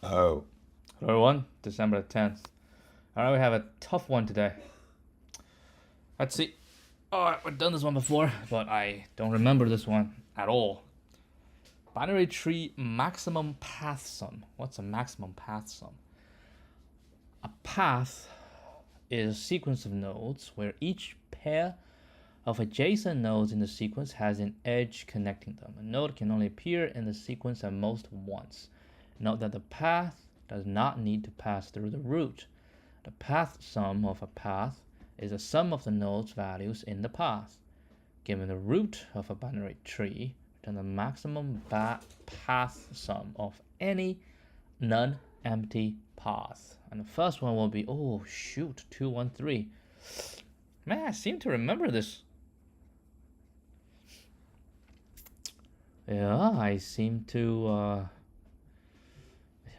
Oh. Hello everyone, December 10th. Alright, we have a tough one today. Let's see. Alright, we've done this one before, but I don't remember this one at all. Binary tree maximum path sum. What's a maximum path sum? A path is a sequence of nodes where each pair of adjacent nodes in the sequence has an edge connecting them. A node can only appear in the sequence at most once. Note that the path does not need to pass through the root. The path sum of a path is the sum of the node's values in the path. Given the root of a binary tree, return the maximum path sum of any non-empty path. And the first one will be, oh shoot, 213. Man, I seem to remember this. Yeah,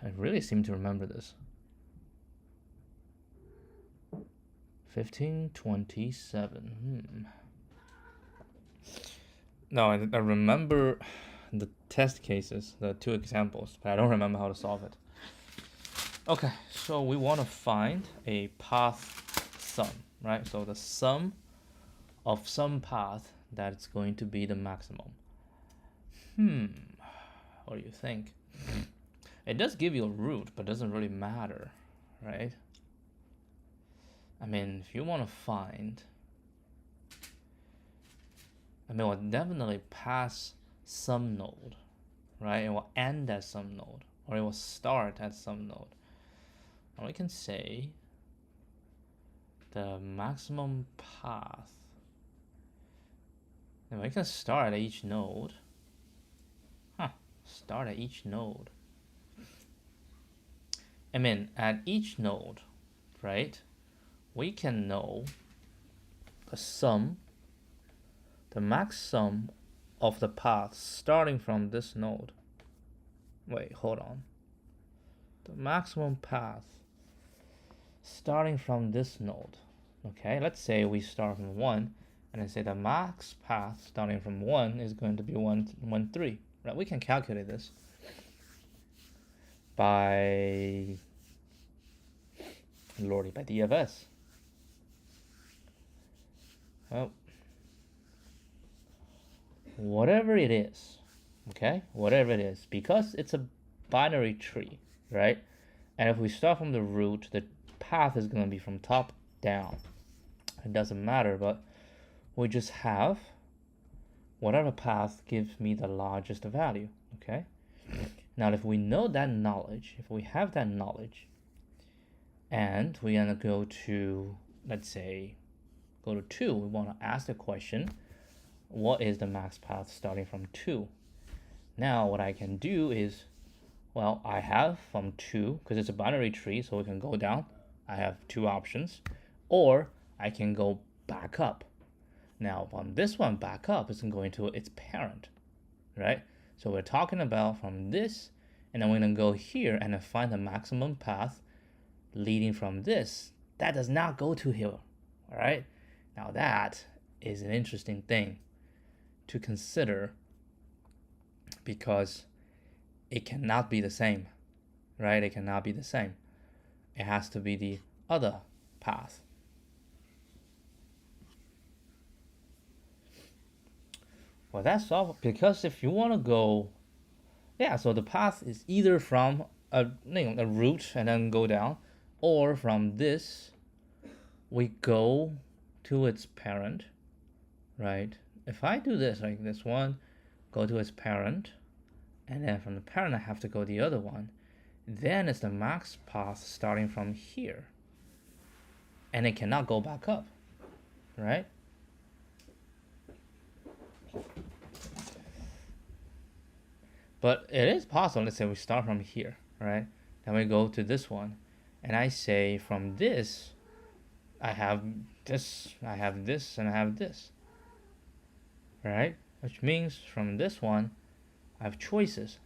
I really seem to remember this. 1527. No, I remember the test cases, the two examples, but I don't remember how to solve it. Okay, so we want to find a path sum, right? So the sum of some path that's going to be the maximum. What do you think? It does give you a root, but doesn't really matter, right? I mean, if you want to find, it will definitely pass some node, right? It will end at some node, or it will start at some node. And we can say the maximum path, and we can start at each node. Start at each node. I mean, at each node, right? We can know the sum, the max sum of the paths starting from this node. Wait, hold on. The maximum path starting from this node. Okay, let's say we start from 1, and I say the max path starting from 1 is going to be 1, 3. Right? We can calculate this by DFS. Oh, whatever it is, okay, whatever it is, because it's a binary tree, right? And if we start from the root, the path is going to be from top down. It doesn't matter, but we just have whatever path gives me the largest value, okay? Now, if we know that knowledge, if we have that knowledge, and we're going to go to, let's say, go to 2, we want to ask the question, what is the max path starting from 2? Now, what I can do is, well, I have from 2, because it's a binary tree, so we can go down. I have 2 options, or I can go back up. Now, from this one back up, it's going to its parent, right? So we're talking about from this, and then we're going to go here and then find the maximum path leading from this. That does not go to here, all right? Now that is an interesting thing to consider because it cannot be the same, right? It cannot be the same. It has to be the other path. Well, that's all, because if you want to go, yeah, so the path is either from a root and then go down, or from this, we go to its parent, right? If I do this, like this one, go to its parent, and then from the parent I have to go the other one, then it's the max path starting from here. And it cannot go back up, right? But it is possible, let's say we start from here, right? Then we go to this one, and I say from this, I have this, I have this, and I have this, right? Which means from this one, I have choices.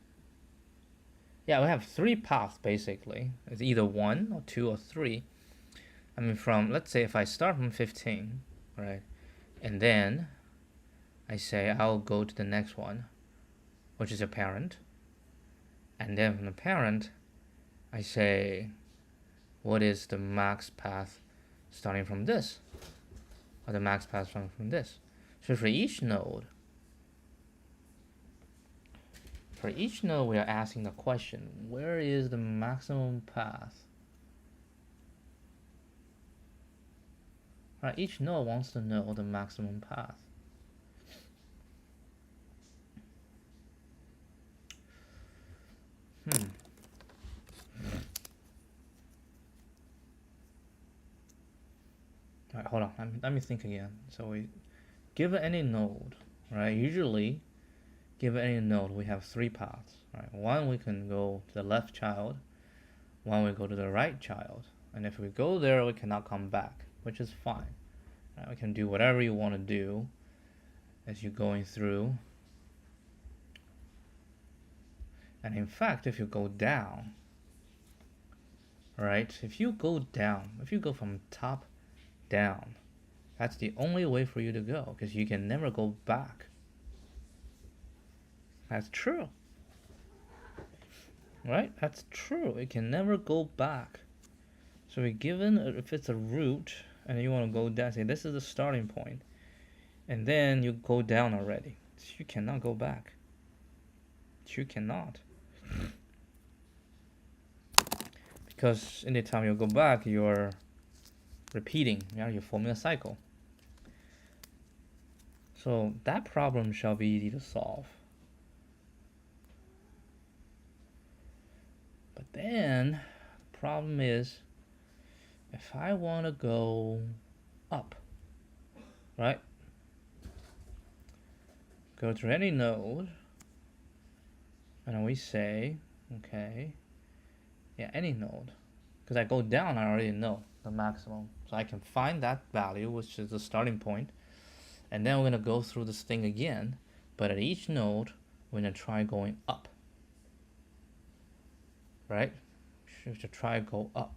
Yeah, we have 3 paths basically. It's either 1 or 2 or 3. I mean, from, let's say if I start from 15, right? And then I say I'll go to the next one, which is a parent. And then from the parent, I say, what is the max path starting from this? Or the max path starting from this? So for each node, we are asking the question, where is the maximum path? Right, each node wants to know the maximum path. All right, hold on. Let me think again. So we give any node, right? Usually, give any node, we have three paths. Right? One, we can go to the left child. One, we go to the right child. And if we go there, we cannot come back, which is fine. Right? We can do whatever you want to do as you're going through. And in fact, if you go down, right? If you go down, if you go from top down, that's the only way for you to go, because you can never go back. That's true. Right? That's true. It can never go back. So we're given, if it's a root, and you want to go down, say this is the starting point, and then you go down already. So you cannot go back. You cannot. Because anytime you go back, you're repeating. You're forming a cycle. So that problem shall be easy to solve. But then the problem is, if I want to go up, right? Go to any node, and we say, okay, yeah, any node. Because I go down, I already know the maximum. So I can find that value, which is the starting point. And then we're going to go through this thing again. But at each node, we're going to try going up. Right? We should try go up.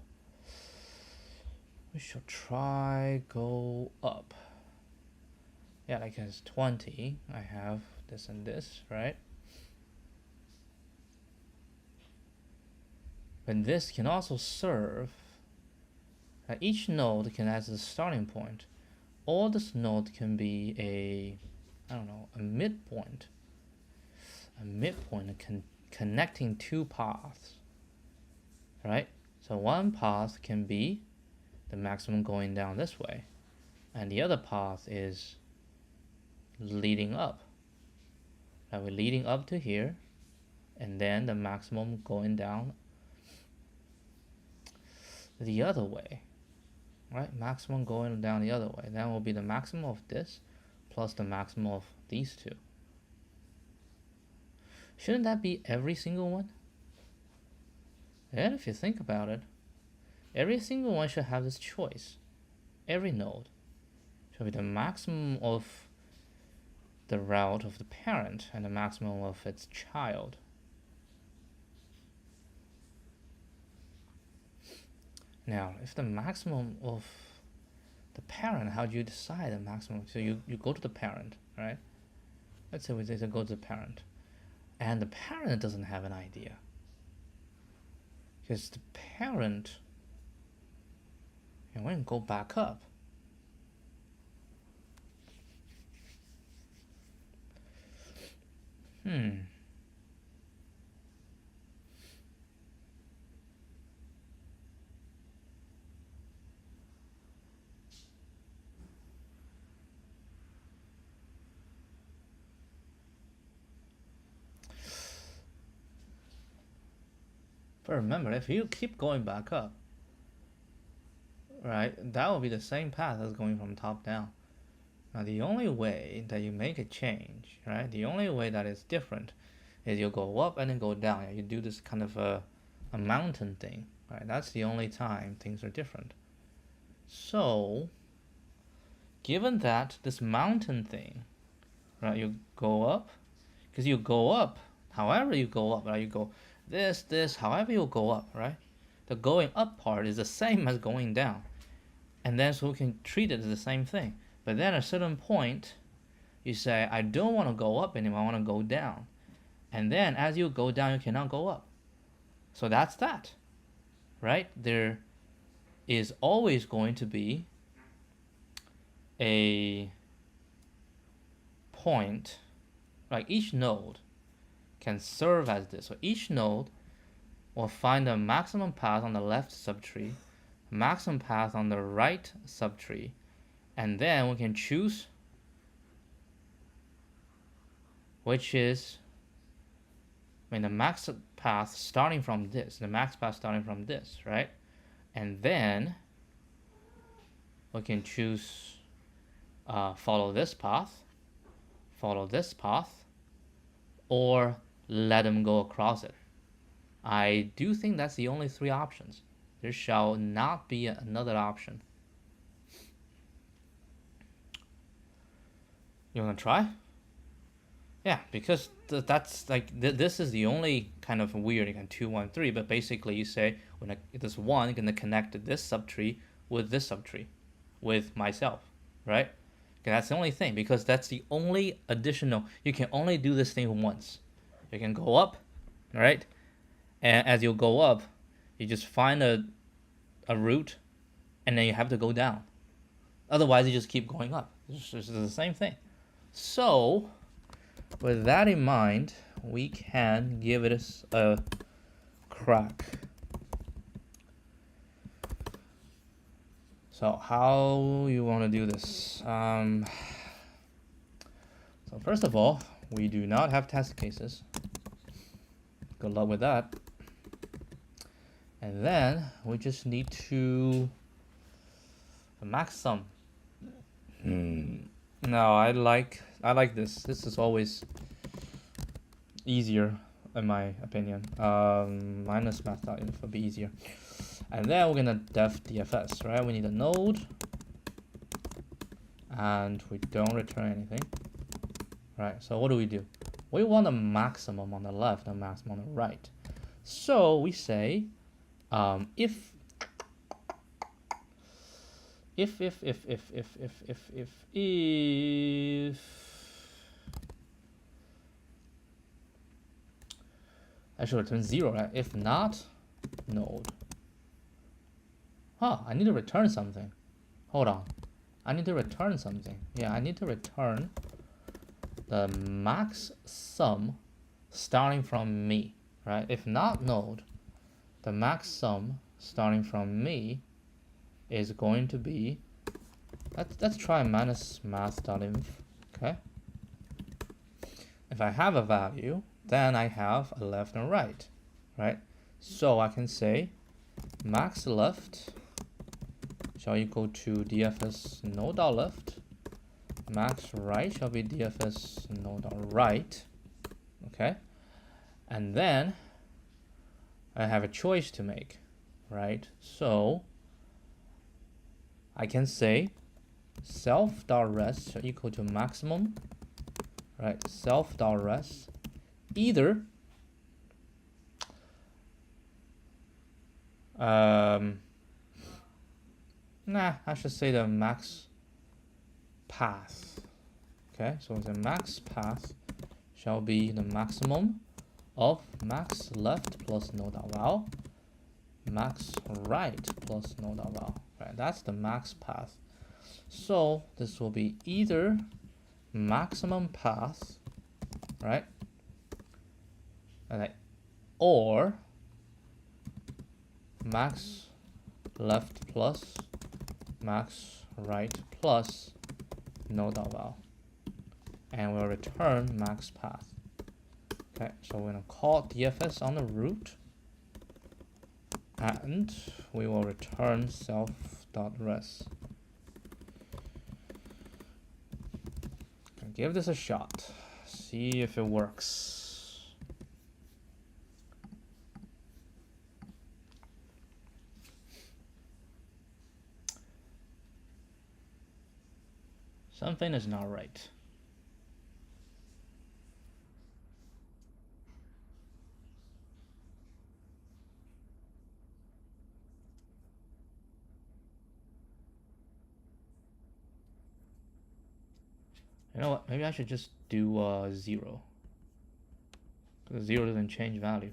We should try go up. Yeah, like it's 20. I have this and this, right? But this can also serve. Each node can as a starting point. Or this node can be a midpoint. A midpoint connecting two paths. Right? So one path can be the maximum going down this way. And the other path is leading up. We're leading up to here. And then the maximum going down the other way. Right? Maximum going down the other way. That will be the maximum of this plus the maximum of these two. Shouldn't that be every single one? And if you think about it, every single one should have this choice. Every node should be the maximum of the route of the parent and the maximum of its child. Now, if the maximum of the parent, how do you decide the maximum? So you go to the parent, right? Let's say we say go to the parent. And the parent doesn't have an idea. Because the parent, we're going to go back up. But remember, if you keep going back up, right, that will be the same path as going from top down. Now, the only way that you make a change, right, the only way that is different is you go up and then go down. You do this kind of a mountain thing, right? That's the only time things are different. So, given that this mountain thing, right, you go up, because you go up, however you go up, right, you go this, however you go up, right? The going up part is the same as going down. And then so we can treat it as the same thing. But then at a certain point, you say, I don't want to go up anymore, I want to go down. And then as you go down, you cannot go up. So that's that. right? There is always going to be a point, like each node can serve as this. So each node will find the maximum path on the left subtree, maximum path on the right subtree, and then we can choose which is, the max path starting from this, right? And then we can choose follow this path, or let them go across it. I do think that's the only three options. There shall not be another option. You want to try? Yeah, because that's like this is the only kind of weird, you can 2, 1, 3, but basically you say when this one is gonna connect this subtree with this subtree, with myself, right? Okay, that's the only thing, because that's the only additional. You can only do this thing once. You can go up, right? And as you go up, you just find a root, and then you have to go down. Otherwise, you just keep going up. It's just the same thing. So, with that in mind, we can give it a crack. So how you want to do this? So first of all, we do not have test cases. Good luck with that. And then we just need to max sum. No, I like this. This is always easier in my opinion. Minus math.inf would be easier. And then we're gonna def DFS, right? We need a node, and we don't return anything, right? So what do? We want a maximum on the left and a maximum on the right. So we say, if I should return 0, right? If not, node. I need to return something. Hold on. I need to return something. Yeah, I need to return the max sum starting from me, right? If not node, the max sum starting from me is going to be, let's try minus math.inf, okay? If I have a value, then I have a left and right, right? So I can say max left shall equal to DFS node.left, max right shall be DFS node.right, okay? And then I have a choice to make, right? So I can say self.rest shall equal to maximum, right? Self.rest either I should say the max path. Okay, so the max path shall be the maximum of max left plus node.val, max right plus node.val. Right, that's the max path. So this will be either maximum path, right? Or max left plus max right plus node.val, and we'll return max path. Okay, so we're gonna call DFS on the root, and we will return self.rest. Give this a shot, see if it works. Something is not right. You know what? Maybe I should just do 0. Because 0 doesn't change value.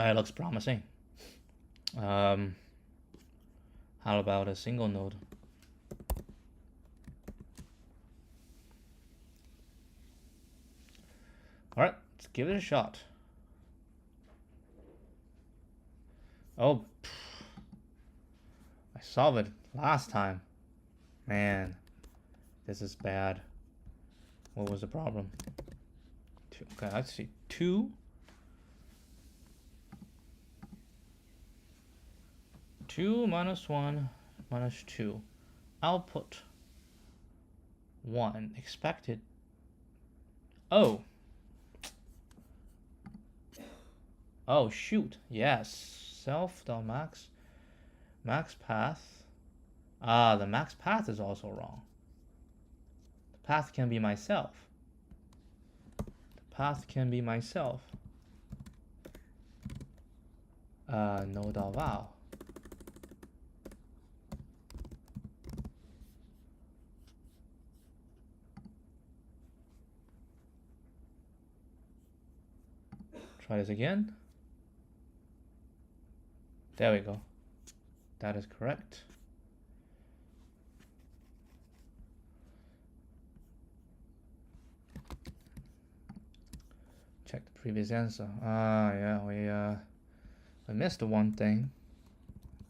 It looks promising. How about a single node? All right, let's give it a shot. Oh, I solved it last time. Man, this is bad. What was the problem? Okay, let's see. 2 minus 1 minus 2. Output 1. Expected. Oh. Oh, shoot. Yes. Self.max. Max path. Ah, the max path is also wrong. The path can be myself. The path can be myself. Node.val. Try this again. There we go. That is correct. Check the previous answer. Yeah, we missed one thing.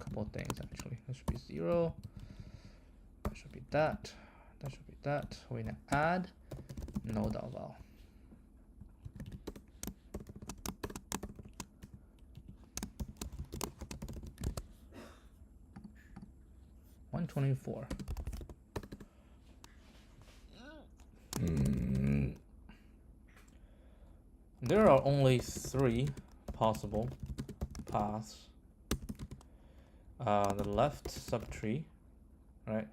A couple of things actually. That should be 0. That should be that. That should be that. We're gonna add node.val. $124. There are only 3 possible paths. The left subtree, right?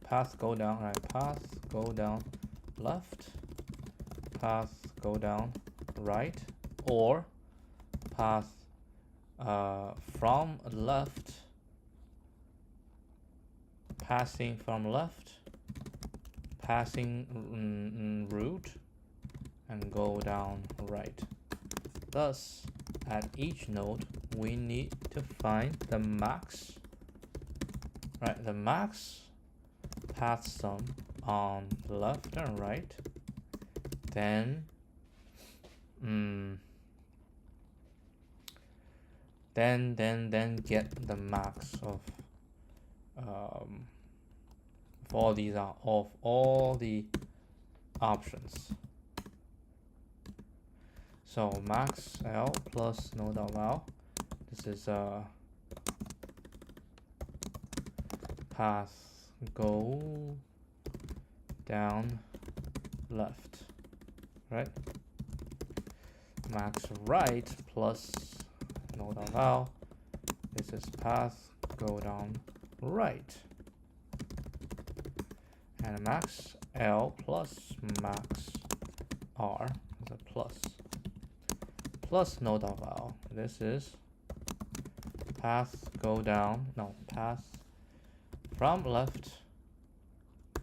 Path go down, right? Path go down left. Path go down right, or path from left, passing from left, passing root, and go down right. Thus, at each node, we need to find the max, right? The max path sum on left and right. Then, then get the max of all these are of all the options. So max L plus node.val. This is path go down left, right? Max right plus node.val. This is path go down right. And max L plus max R is a plus. Plus node.val. This is path go down, no, path from left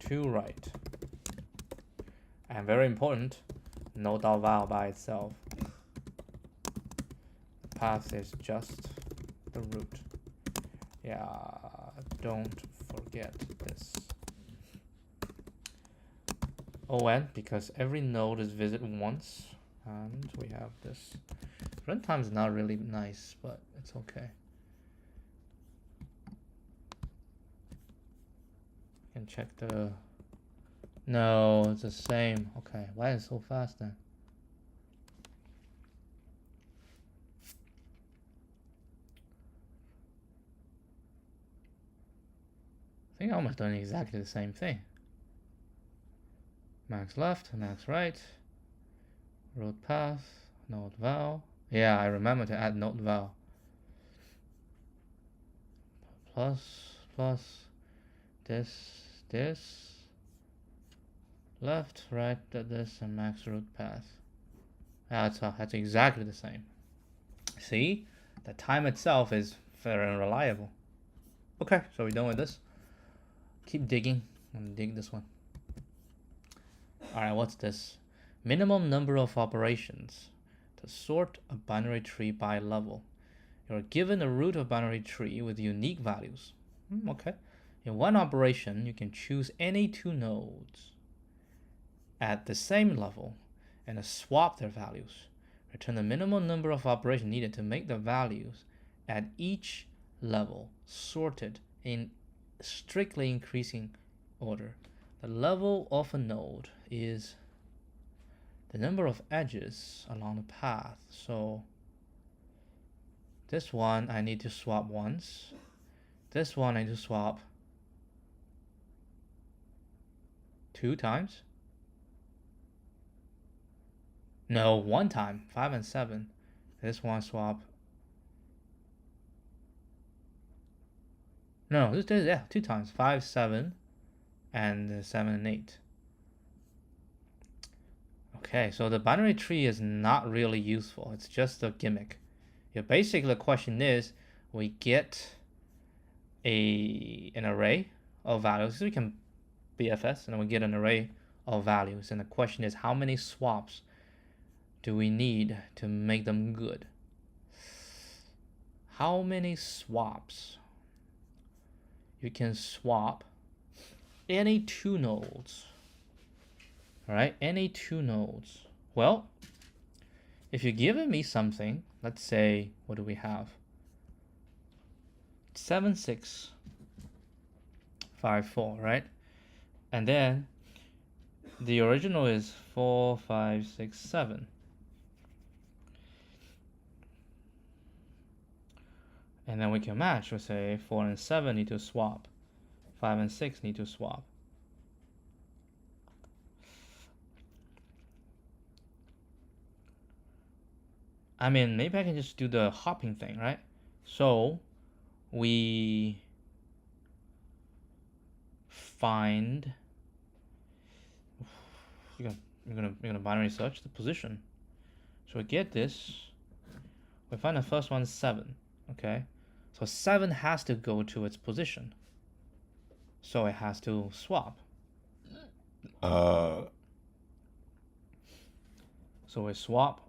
to right. And very important, node.val by itself. The path is just the root. Yeah, don't forget this. ON, because every node is visited once, and we have this. Runtime is not really nice, but it's okay. You can check the. No, it's the same. Okay, why is it so fast then? I think I'm almost doing exactly the same thing. Max left, max right, root path, node.val. Yeah, I remember to add node.val. Plus this, left, right, this, and max root path. Yeah, that's exactly the same. See, the time itself is very unreliable. Okay, so we're done with this. Keep digging. I'm gonna dig this one. Alright, what's this? Minimum number of operations to sort a binary tree by level. You're given a root of binary tree with unique values. Okay. In one operation, you can choose any two nodes at the same level and swap their values. Return the minimum number of operations needed to make the values at each level sorted in strictly increasing order. The level of a node is the number of edges along the path. So this one I need to swap once. This one I need to swap 2 times. No, 1 time, 5 and 7. This one swap. No, this is, yeah, 2 times, 5, 7, and 7 and 8. Okay, so the binary tree is not really useful. It's just a gimmick. Yeah, basically the question is, we get an array of values. So we can BFS, and then we get an array of values. And the question is, how many swaps do we need to make them good? How many swaps? You can swap any 2 nodes. All right, any 2 nodes. Well, if you're giving me something, let's say, what do we have? 7, 6, 5, 4, right? And then the original is 4, 5, 6, 7. And then we can match. We say 4 and 7 need to swap. 5 and 6 need to swap. I mean, maybe I can just do the hopping thing, right? So we find, you're gonna binary search the position. So we get this. We find the first one 7. Okay, so 7 has to go to its position. So it has to swap. So we swap.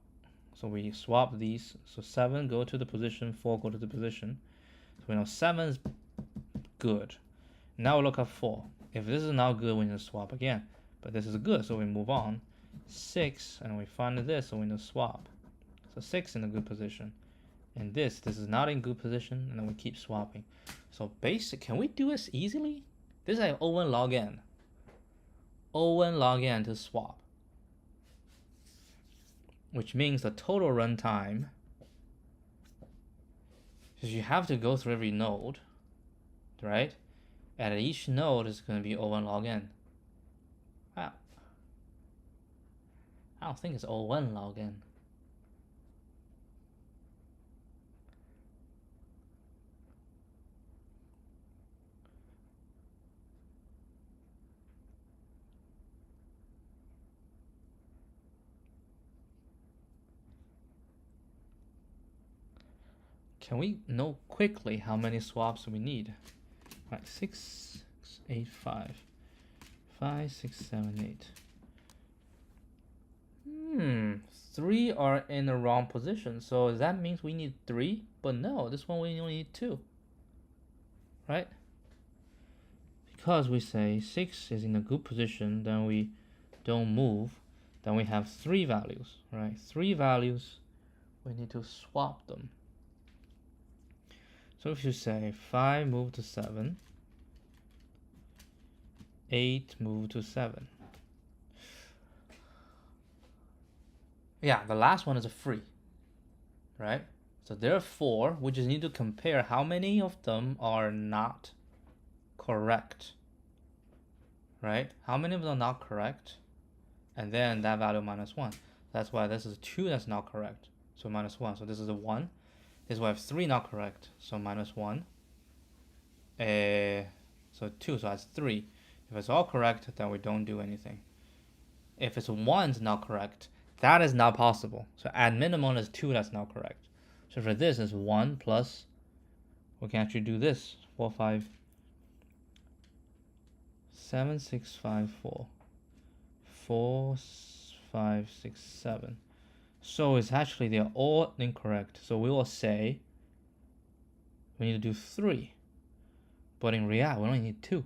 So we swap these. So 7 go to the position, 4 go to the position. So we know 7 is good. Now we look at 4. If this is not good, we need to swap again. But this is good, so we move on. 6, and we find this, so we need to swap. So 6 in a good position. And this is not in good position, and then we keep swapping. So basic, can we do this easily? This is like O1 log n. O1 log n to swap. Which means the total runtime, because you have to go through every node, right? And each node is going to be O1 log n. Wow. I don't think it's O1 log n. Can we know quickly how many swaps we need? Right, 6, 8, 5. 5, 6, 7, 8. 3 are in the wrong position. So that means we need 3? But no, this one we only need 2. Right? Because we say 6 is in a good position, then we don't move. Then we have 3 values, right? 3 values, we need to swap them. So if you say 5 move to 7, 8 move to 7. Yeah, the last one is a free, right? So therefore, we just need to compare how many of them are not correct, right? How many of them are not correct? And then that value minus 1. That's why this is 2 that's not correct. So minus 1. So this is a 1. This is why I have 3 not correct. So minus 1. So 2. So that's 3. If it's all correct, then we don't do anything. If it's 1's not correct, that is not possible. So at minimum is 2 that's not correct. So for this is 1 plus, we can actually do this. 4, 5, 7, 6, 5, 4. 4, 5, 6, 7. So it's actually they're all incorrect. So we will say we need to do 3. But in React, we only need 2.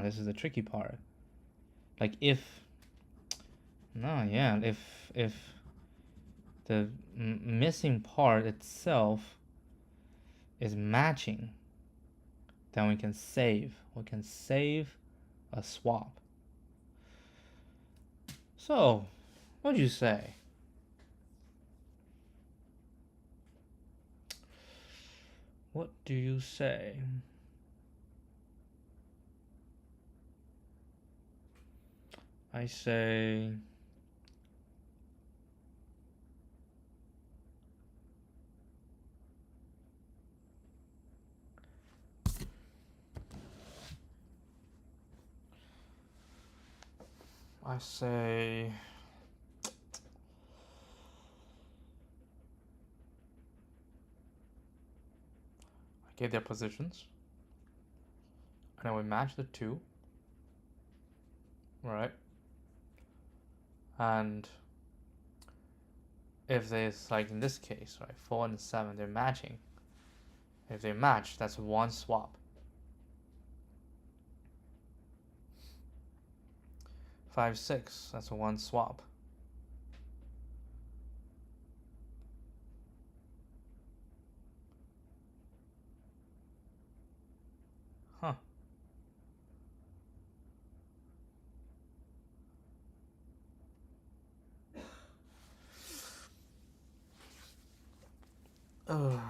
This is the tricky part. Like if the missing part itself is matching, then we can save. We can save a swap. So, what do you say? What do you say? I say I get their positions, and then we match the 2, right? And if there's, like in this case, right, 4 and 7, they're matching. If they match, that's 1 swap. 5, 6, that's 1 swap. Huh. Ugh.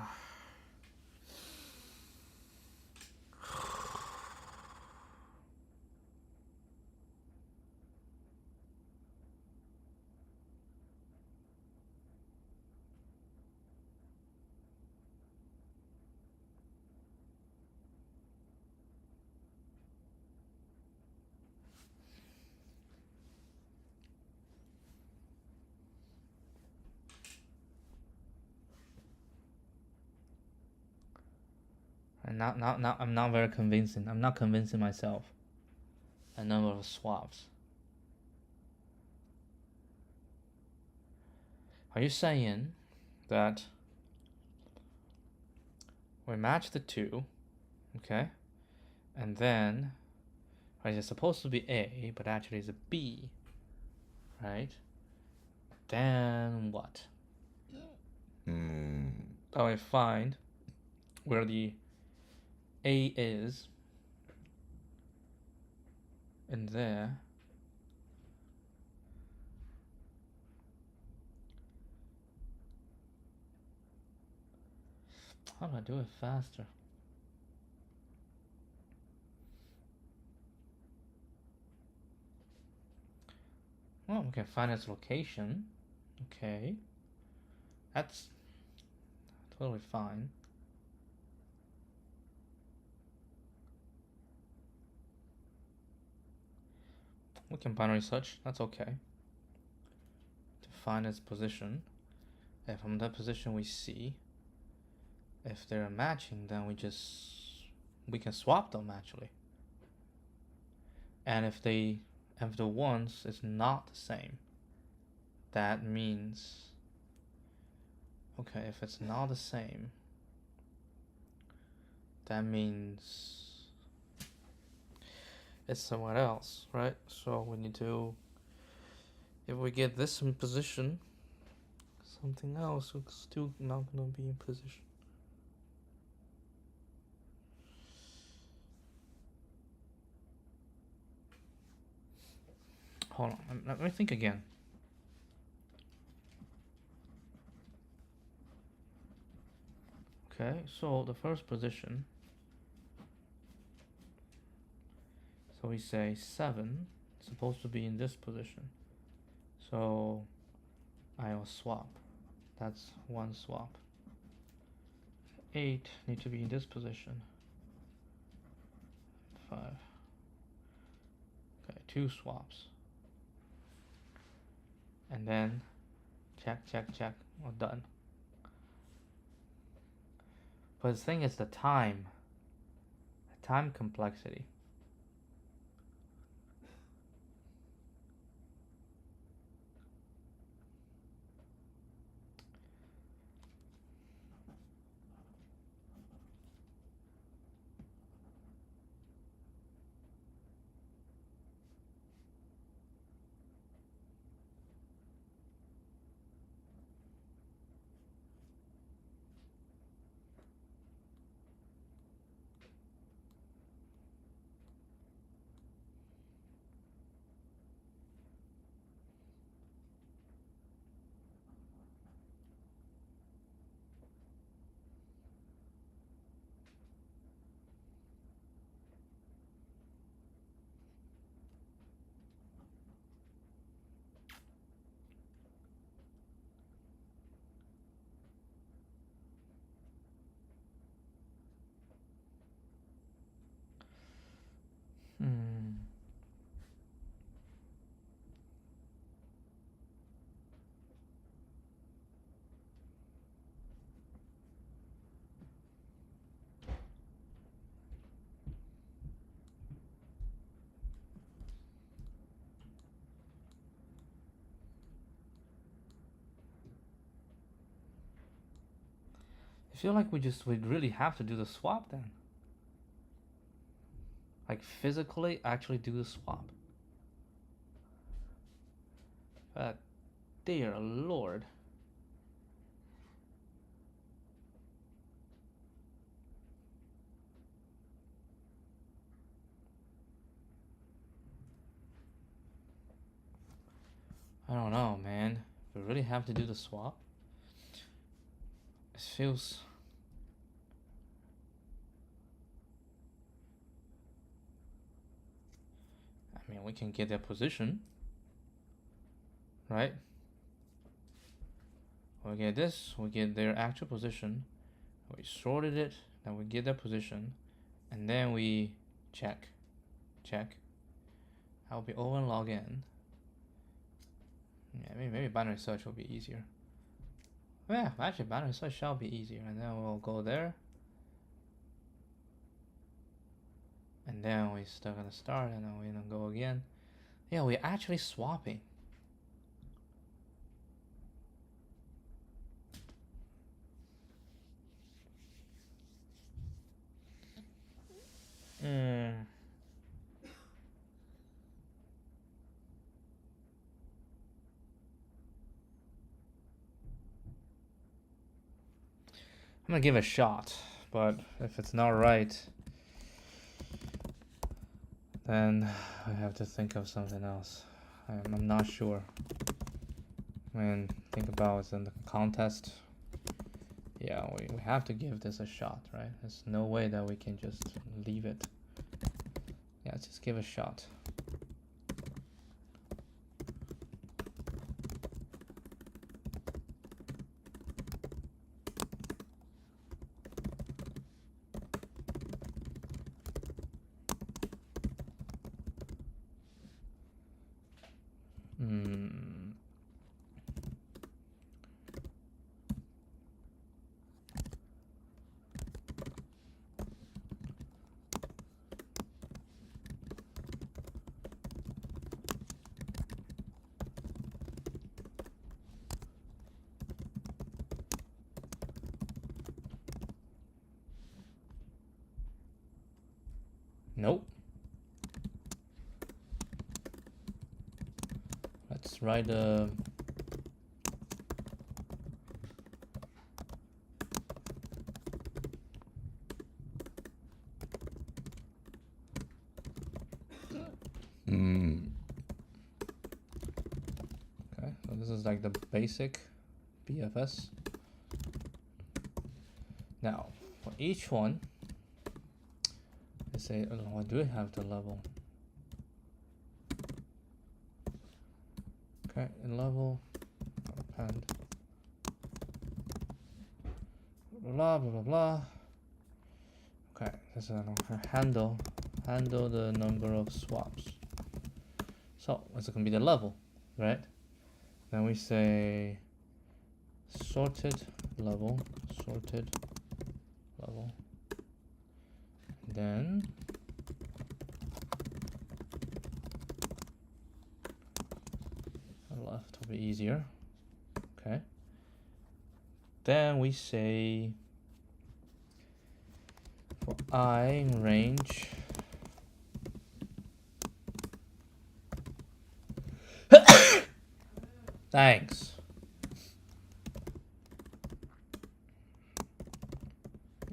And now I'm not very convincing. I'm not convincing myself. A number of swaps. Are you saying that we match the 2, okay, and then, right, it's supposed to be A, but actually it's a B, right? Then what? Then we find where the A is, and there. How do I do it faster? Well, we can find its location. Okay. That's totally fine. We can binary search. That's okay. To find its position. And from that position we see if they're matching, then we can swap them actually. And if the ones is not the same, that means, okay, if it's not the same, that means it's somewhere else, right? So we need to, if we get this in position, something else is still not gonna be in position. Hold on, let me think again. Okay, so the first position, so we say 7 is supposed to be in this position, so I'll swap. That's 1 swap. 8 need to be in this position. 5. Okay, 2 swaps. And then check, we're done. But the thing is the time complexity. feel like we really have to do the swap then. Like physically actually do the swap. But dear Lord. I don't know, man. We really have to do the swap. It feels... I mean, we can get their position, right? We get this, we get their actual position, we sorted it, then we get their position, and then we check. I'll be over and log in. Yeah, maybe binary search will be easier. Yeah, actually binary search shall be easier, and then we'll go there. And then we're still gonna start, and then we're gonna go again. Yeah, we're actually swapping. I'm gonna give it a shot, but if it's not right, then I have to think of something else. I'm not sure. I mean, think about it in the contest. Yeah, we have to give this a shot, right? There's no way that we can just leave it. Yeah, let's just give it a shot. Nope. Let's write a okay, so this is like the basic BFS. Now, for each one, I say, oh, I do have the level. Okay, in level, append, blah, blah, blah, blah. Okay, this is a handle the number of swaps. So, it's going to be the level, right? Then we say sorted level. Then left will be easier. Okay. Then we say for I in range thanks.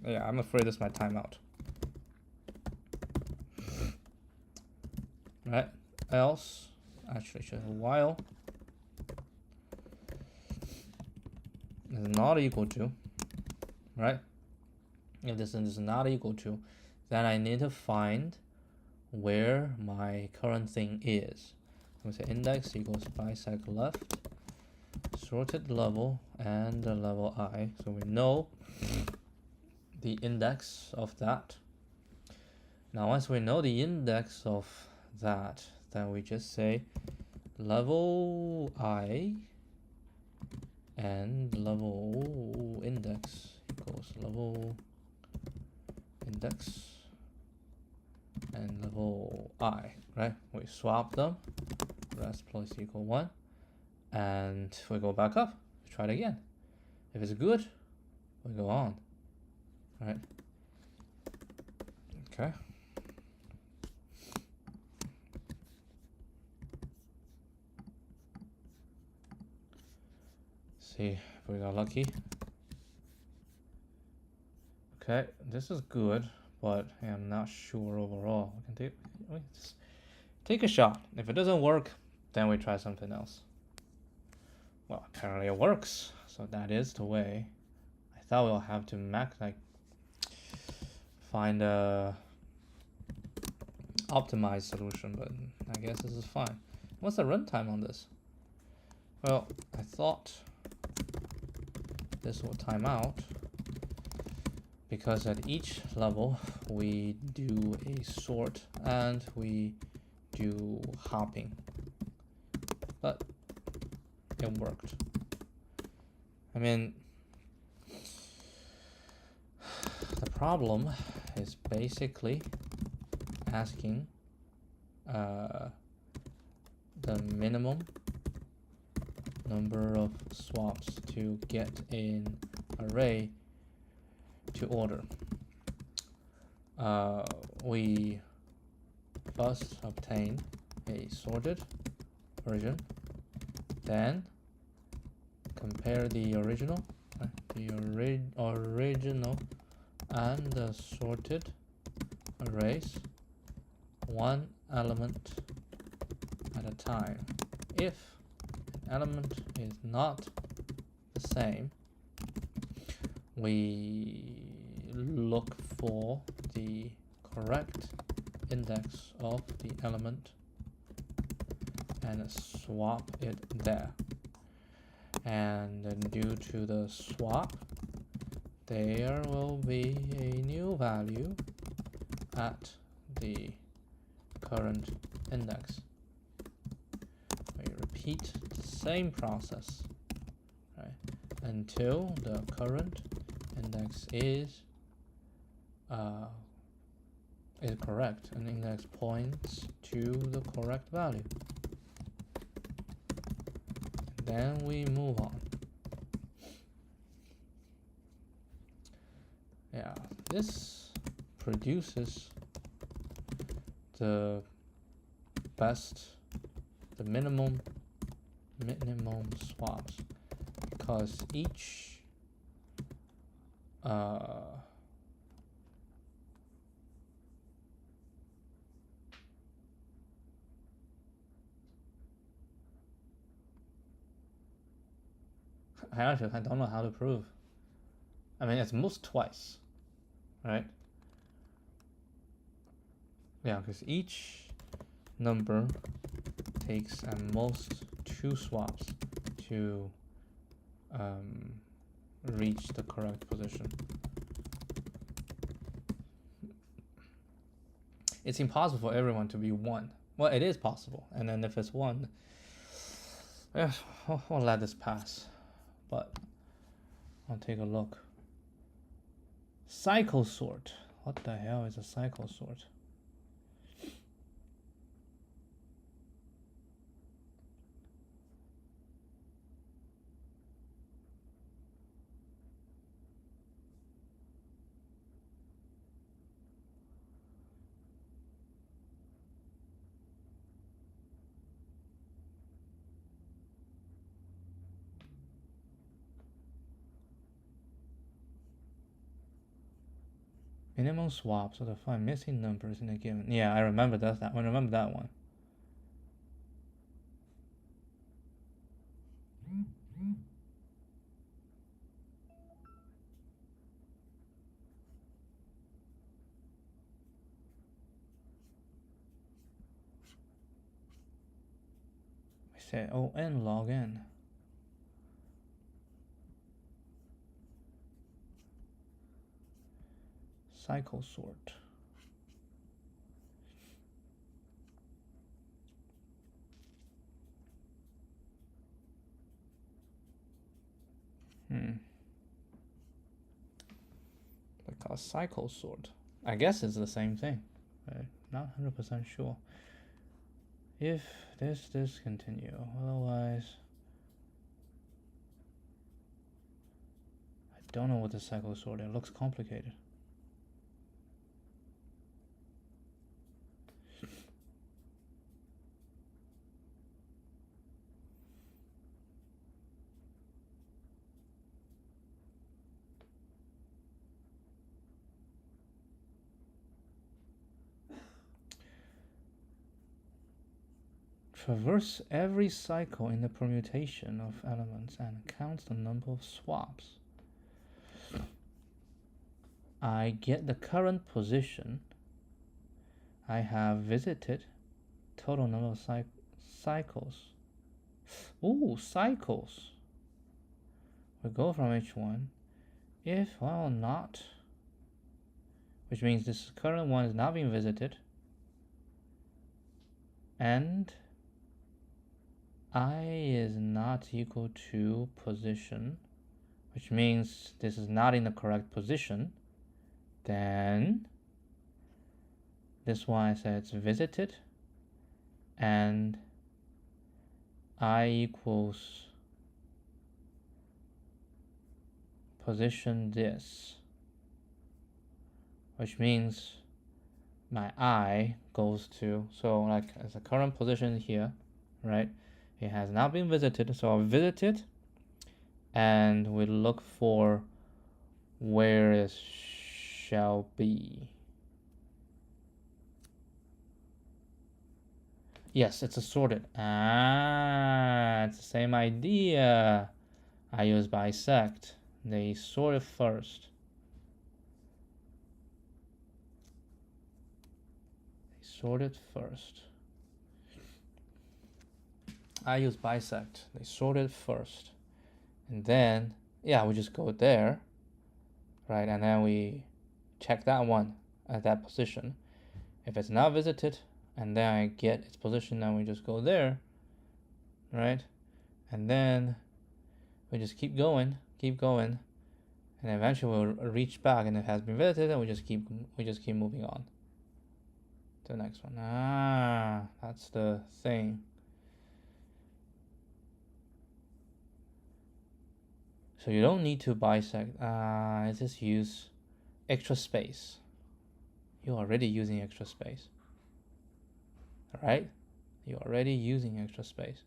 Yeah, I'm afraid this is my timeout. Right? Else, actually, should have a while is not equal to, right? If this is not equal to, then I need to find where my current thing is. I'm gonna say index equals bisect left, sorted level, and the level I. So we know the index of that. Now, once we know the index of that, then we just say level I and level index equals level index and level I, right? We swap them, rest plus equal 1, and we go back up, try it again. If it's good, we go on. right? Okay. See if we got lucky. Okay, this is good, but I'm not sure overall. We just take a shot. If it doesn't work, then we try something else. Well, apparently it works, so that is the way. I thought we'll have to find a optimized solution, but I guess this is fine. What's the runtime on this? Well, I thought this will time out because at each level we do a sort and we do hopping, but it worked. I mean, the problem is basically asking the minimum number of swaps to get an array to order. We first obtain a sorted version, then compare the original, original and the sorted arrays one element at a time. If an element is not the same, we look for the correct index of the element and swap it there. And due to the swap, there will be a new value at the current index. We repeat the same process, right, until the current index is correct. An index points to the correct value. Then we move on. Yeah, this produces the minimum swaps, because each I don't know how to prove. I mean, it's most twice, right? Yeah, because each number takes at most 2 swaps to reach the correct position. It's impossible for everyone to be 1. Well, it is possible, and then if it's 1, yeah, we'll let this pass. But I'll take a look. Cycle sort. What the hell is a cycle sort? Minimum swaps, so to find missing numbers in a given. Yeah, I remember that. I remember that one. We say on log n. Cycle sort. Because cycle sort. I guess it's the same thing. Right? Not 100% sure. If this continue, otherwise I don't know what the cycle sort. It looks complicated. traverse every cycle in the permutation of elements and count the number of swaps. I get the current position I have visited, total number of cycles. Ooh, cycles. We go from each one. If, well, not, which means this current one is not being visited, and I is not equal to position, which means this is not in the correct position, then this one I said it's visited, and I equals position this, which means my I goes to, so like as a current position here, right? It has not been visited, so I'll visit it, and we look for where it shall be. Yes, it's assorted. It's the same idea. I use bisect. They sort it first. Sort it first. I use bisect. They sort it first. And then, yeah, we just go there, right? And then we check that one at that position. If it's not visited, and then I get its position, then we just go there, right? And then we just keep going, and eventually we'll reach back, and it has been visited, and we just keep moving on to the next one. That's the thing. So you don't need to bisect. Just use extra space. You're already using extra space. Alright? You're already using extra space.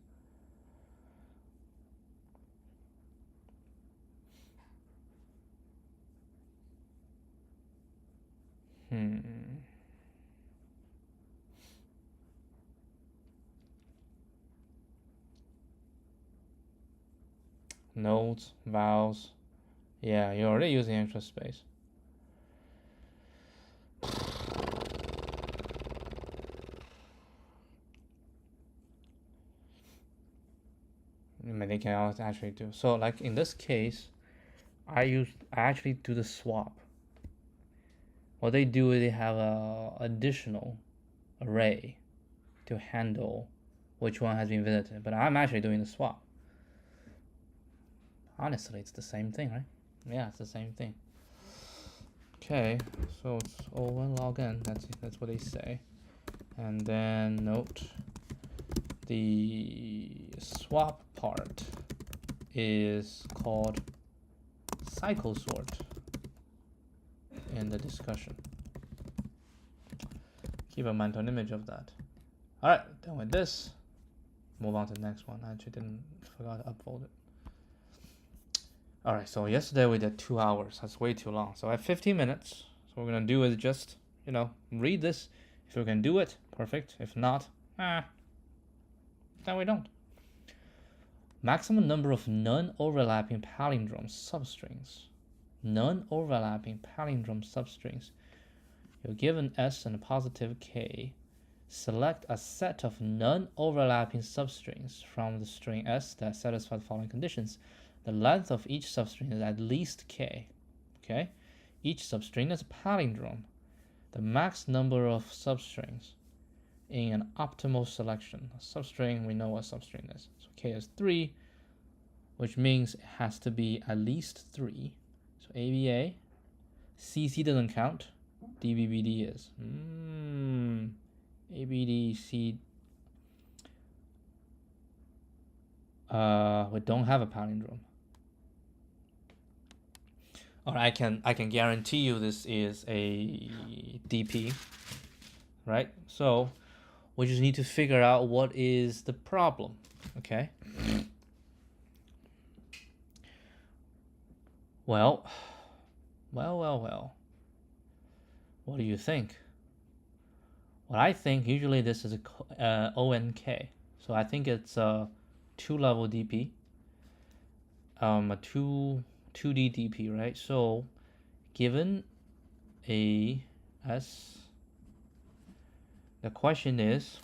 Nodes, vowels. Yeah, you're already using extra space. They can also actually do. So like in this case, I actually do the swap. What they do is they have a additional array to handle which one has been visited, but I'm actually doing the swap. Honestly, it's the same thing, right? Yeah, it's the same thing. Okay, so it's O1 login. That's what they say. And then note the swap part is called cycle sort in the discussion. Keep a mental image of that. All right, done with this. Move on to the next one. I actually forgot to upload it. All right, so yesterday we did 2 hours. That's way too long. So I have 15 minutes. So what we're gonna do is just, read this. If we can do it, perfect. If not, then we don't. Maximum number of non-overlapping palindrome substrings. Non-overlapping palindrome substrings. You're given S and a positive K. Select a set of non-overlapping substrings from the string S that satisfy the following conditions. The length of each substring is at least K. Okay? Each substring is a palindrome. The max number of substrings in an optimal selection. A substring, we know what substring is. So K is 3, which means it has to be at least 3. So ABA. CC doesn't count. DBBD is. ABD, C. We don't have a palindrome. Or I can guarantee you this is a DP, right? So we just need to figure out what is the problem, okay? Well. What do you think? What I think, usually this is a ONK, So I think it's a 2-level DP, a 2D DP, right? So given a S, the question is,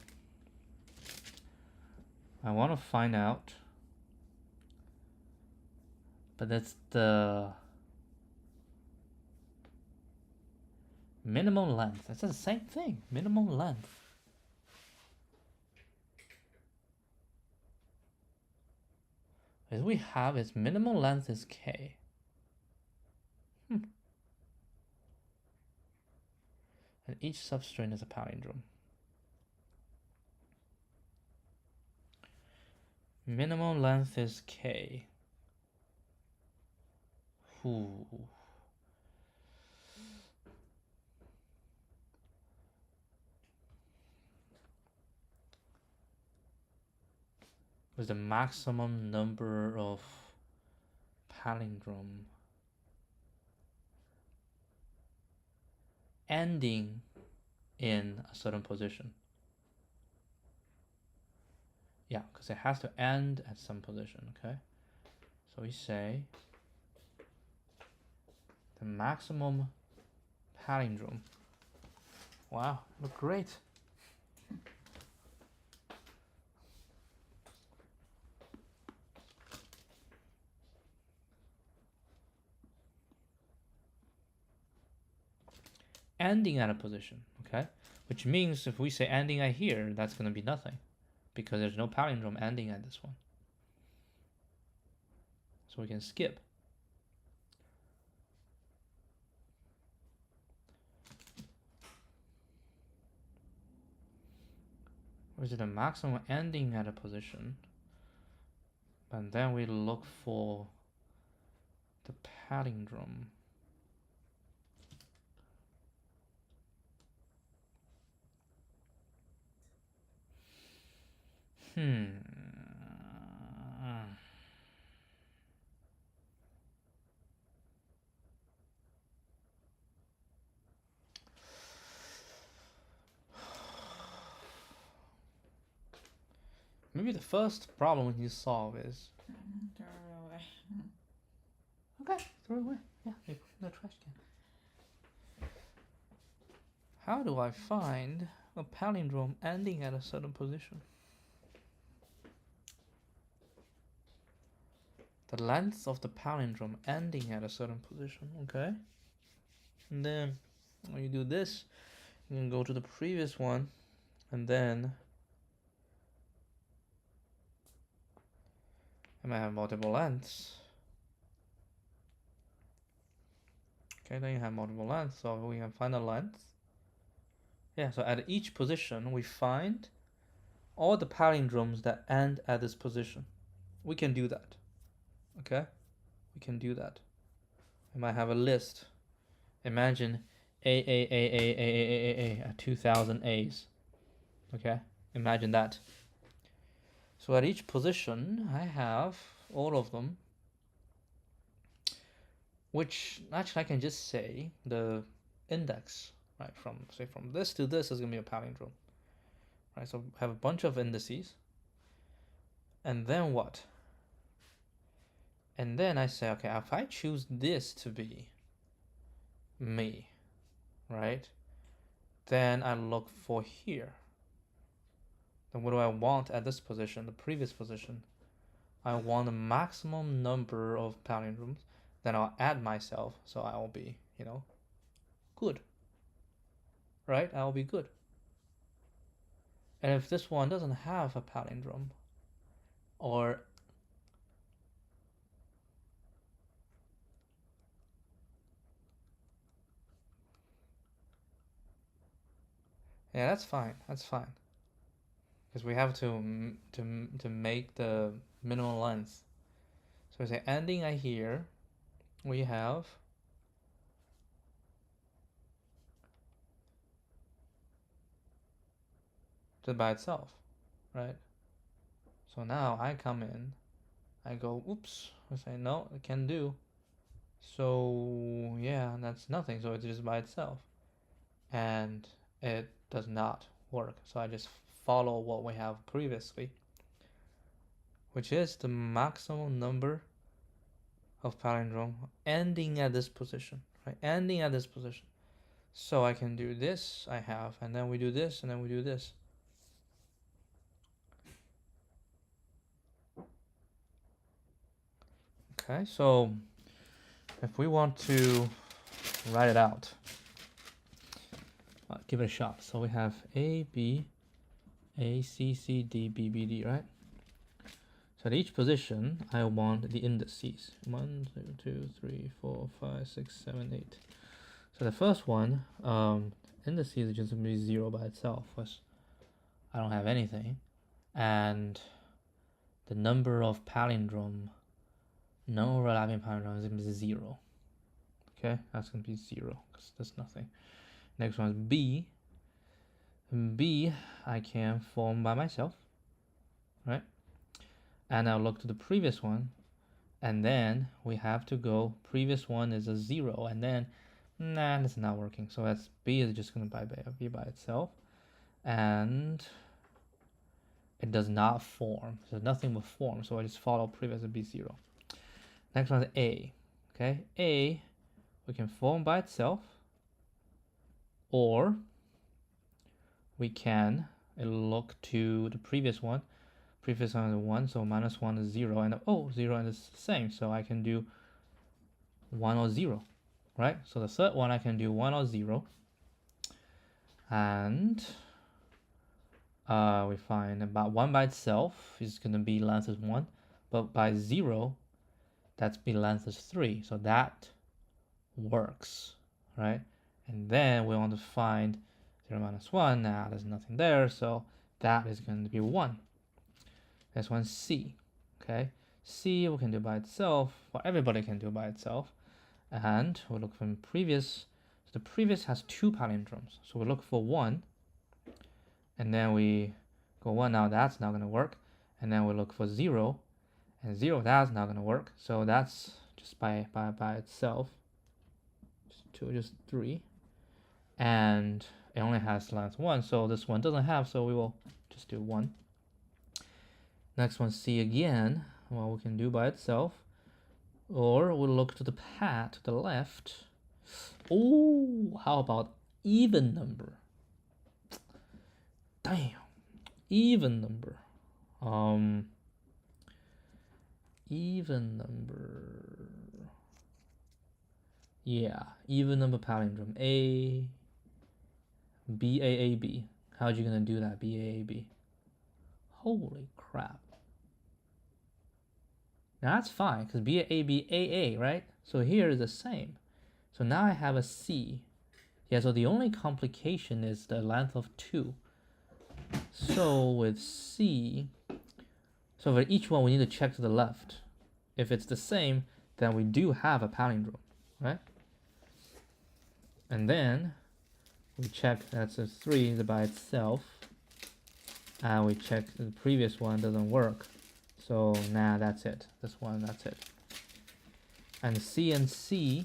I want to find out, but that's the minimum length. That's the same thing, minimum length. As we have its minimum length is K. And each substring is a palindrome. Minimum length is K. Ooh. With the maximum number of palindrome ending in a certain position. Yeah, because it has to end at some position, okay? So we say the maximum palindrome. Wow, look great. Ending at a position, okay? Which means if we say ending at here, that's going to be nothing because there's no palindrome ending at this one. So we can skip. Which is the maximum ending at a position. And then we look for the palindrome. Maybe the first problem you solve is throw it away. okay, throw it away. Yeah, you put it in the trash can. How do I find a palindrome ending at a certain position? The length of the palindrome ending at a certain position, okay? And then when you do this, you can go to the previous one, and then I might have multiple lengths. Okay, then you have multiple lengths, so we can find the length. Yeah, so at each position, we find all the palindromes that end at this position. We can do that. Okay? We can do that. I might have a list. Imagine A, 2,000 A's. Okay? Imagine that. So at each position, I have all of them, which actually I can just say the index, right? From this to this is going to be a palindrome. Right? So I have a bunch of indices. And then what? And then I say, okay, if I choose this to be me, right? Then I look for here. Then what do I want at this position, the previous position? I want a maximum number of palindromes. Then I'll add myself, so I'll be, good. Right? I'll be good. And if this one doesn't have a palindrome, or yeah, that's fine. That's fine. Because we have to make the minimum length. So we say ending at here, we have just by itself, right? So now I come in, I go, oops, I say no, it can do. So yeah, that's nothing. So it's just by itself, and it does not work. So I just follow what we have previously. which is the maximum number of palindrome ending at this position, right? Ending at this position. So I can do this, I have, and then we do this, and then we do this. Okay, so if we want to write it out, give it a shot. So we have A, B, A, C, C, D, B, B, D, right? So at each position, I want the indices. 1, 2, 3, 4, 5, 6, 7, 8. So the first one, indices is just going to be 0 by itself, because I don't have anything. And the number of palindrome, non-overlapping palindrome is going to be 0. Okay, that's going to be 0, because there's nothing. Next one is B. B, I can form by myself, right? And I'll look to the previous one, and then we have to go, previous one is a 0, and then, nah, that's not working. So that's B is just going to be by itself, and it does not form. So nothing will form, so I just follow previous to B0. Next one is A. Okay, A, we can form by itself, or we can look to the previous one. Previous one is 1, so minus 1 is 0, and 0 is the same, so I can do 1 or 0, right? So the third one I can do 1 or 0, and we find about 1 by itself is going to be length is 1, but by 0, that's be length is 3, so that works, right? And then we want to find 0 minus 1. Now there's nothing there, so that is going to be 1. Next one, C. Okay, C we can do by itself, or everybody can do by itself. And we look from previous. So the previous has 2 palindromes, so we look for 1, and then we go 1. Now that's not going to work. And then we look for 0, and 0, that's not going to work. So that's just by itself. Just 2, just 3, and it only has length 1, so this one doesn't have, so we will just do 1. Next one, C again. Well, we can do by itself, or we'll look to the pad to the left. Oh, how about even number? Damn, even number. Even number. Yeah, even number palindrome. A, B, A, A, B. How are you gonna do that? B, A, A, B. Holy crap. Now that's fine, because B, A, B, A, A, right? So here is the same. So now I have a C. Yeah, so the only complication is the length of 2. So with C, so for each one we need to check to the left. If it's the same, then we do have a palindrome, right? And then we check that's a 3 by itself, and we check the previous one doesn't work. So now that's it. This one, that's it. And C and C,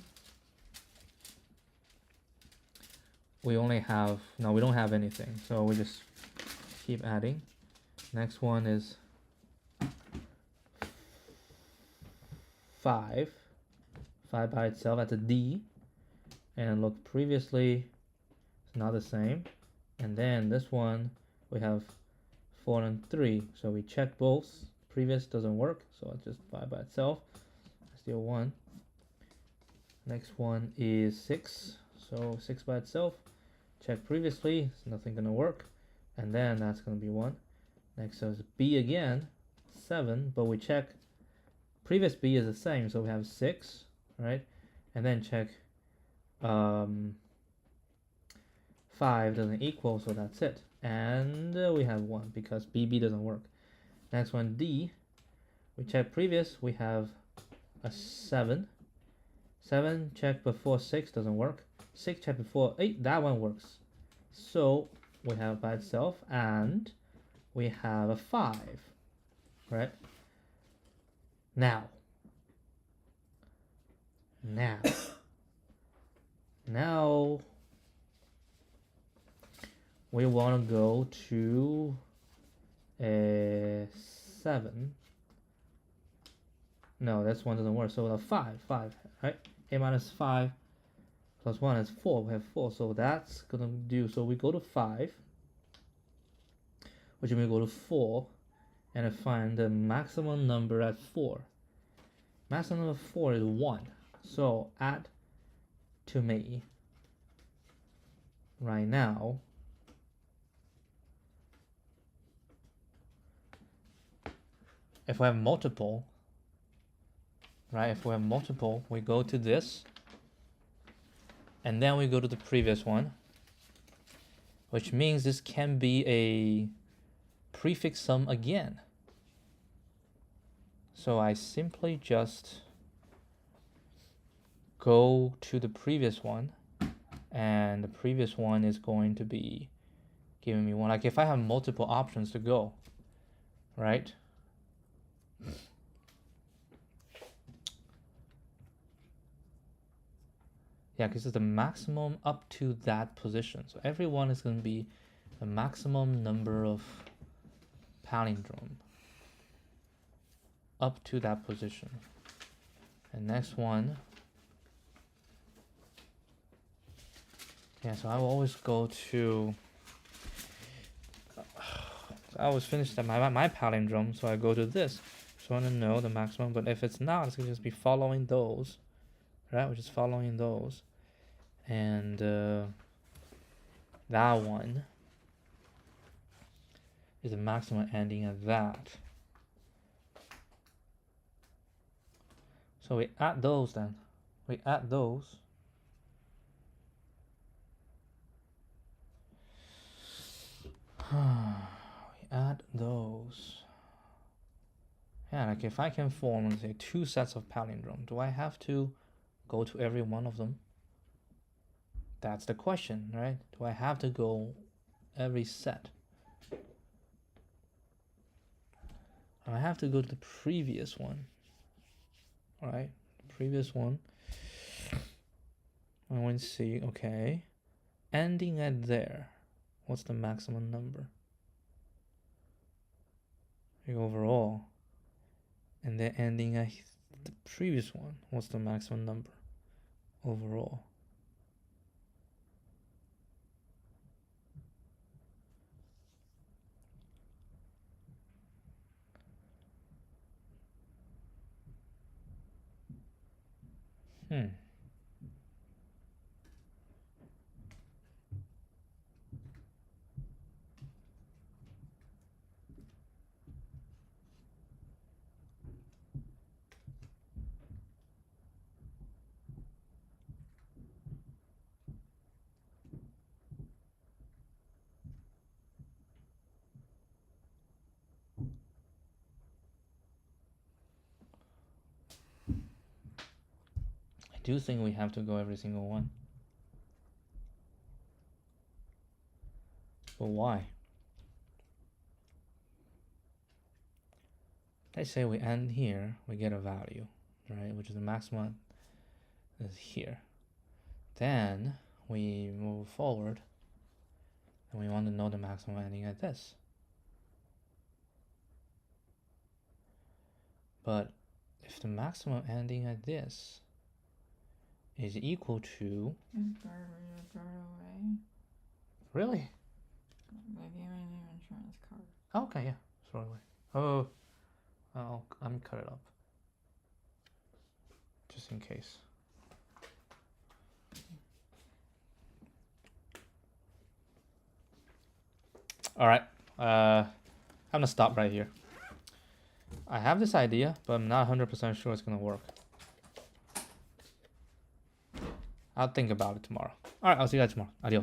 we only have, no, we don't have anything. So we just keep adding. Next one is 5. 5 by itself, that's a D. And look, previously, it's not the same. And then this one, we have 4 and 3. So we check both. Previous doesn't work, so it's just 5 by itself. Still 1. Next one is 6. So 6 by itself. Check previously, it's nothing gonna work. And then that's gonna be 1. Next is B again, 7, but we check previous B is the same, so we have 6, right? And then check 5 doesn't equal, so that's it. And we have 1 because BB doesn't work. Next one, D. We check previous, we have a 7. 7 check before 6 doesn't work. 6 check before 8, that one works. So we have by itself, and we have a 5, right? Now we want to go to a 7. No, this one doesn't work. So the 5, right? A minus 5 plus 1 is 4. We have 4. So that's going to do. So we go to 5, which means we go to 4, and I find the maximum number at 4. Maximum number 4 is 1. So add to me right now. If we have multiple, right? If we have multiple, we go to this, and then we go to the previous one, which means this can be a prefix sum again. So I simply just go to the previous one, and the previous one is going to be giving me 1. Like if I have multiple options to go, right? Yeah, because it's the maximum up to that position. So every one is going to be the maximum number of palindrome up to that position. And next one, yeah, so I will always go to, I always finish my palindrome, so I go to this. So I want to know the maximum, but if it's not, it's going to just be following those, right? We're just following those. And that one is the maximum ending at that. So we add those then. We add those. We add those. Yeah, like if I can form, let's say, 2 sets of palindrome, do I have to go to every one of them? That's the question, right? Do I have to go every set? I have to go to the previous one, right? The previous one. I want to see, okay, ending at there. What's the maximum number? Like overall. And then ending at the previous one. What's the maximum number overall? I do think we have to go every single one. But why? Let's say we end here, we get a value, right? Which is the maximum is here. Then we move forward and we want to know the maximum ending at this. But if the maximum ending at this is equal to... Really? By viewing your insurance card. Okay, yeah. Throw it away. Oh, let me cut it up. Just in case. Alright. I'm gonna stop right here. I have this idea, but I'm not 100% sure it's gonna work. I'll think about it tomorrow. Alright, I'll see you guys tomorrow. Adios.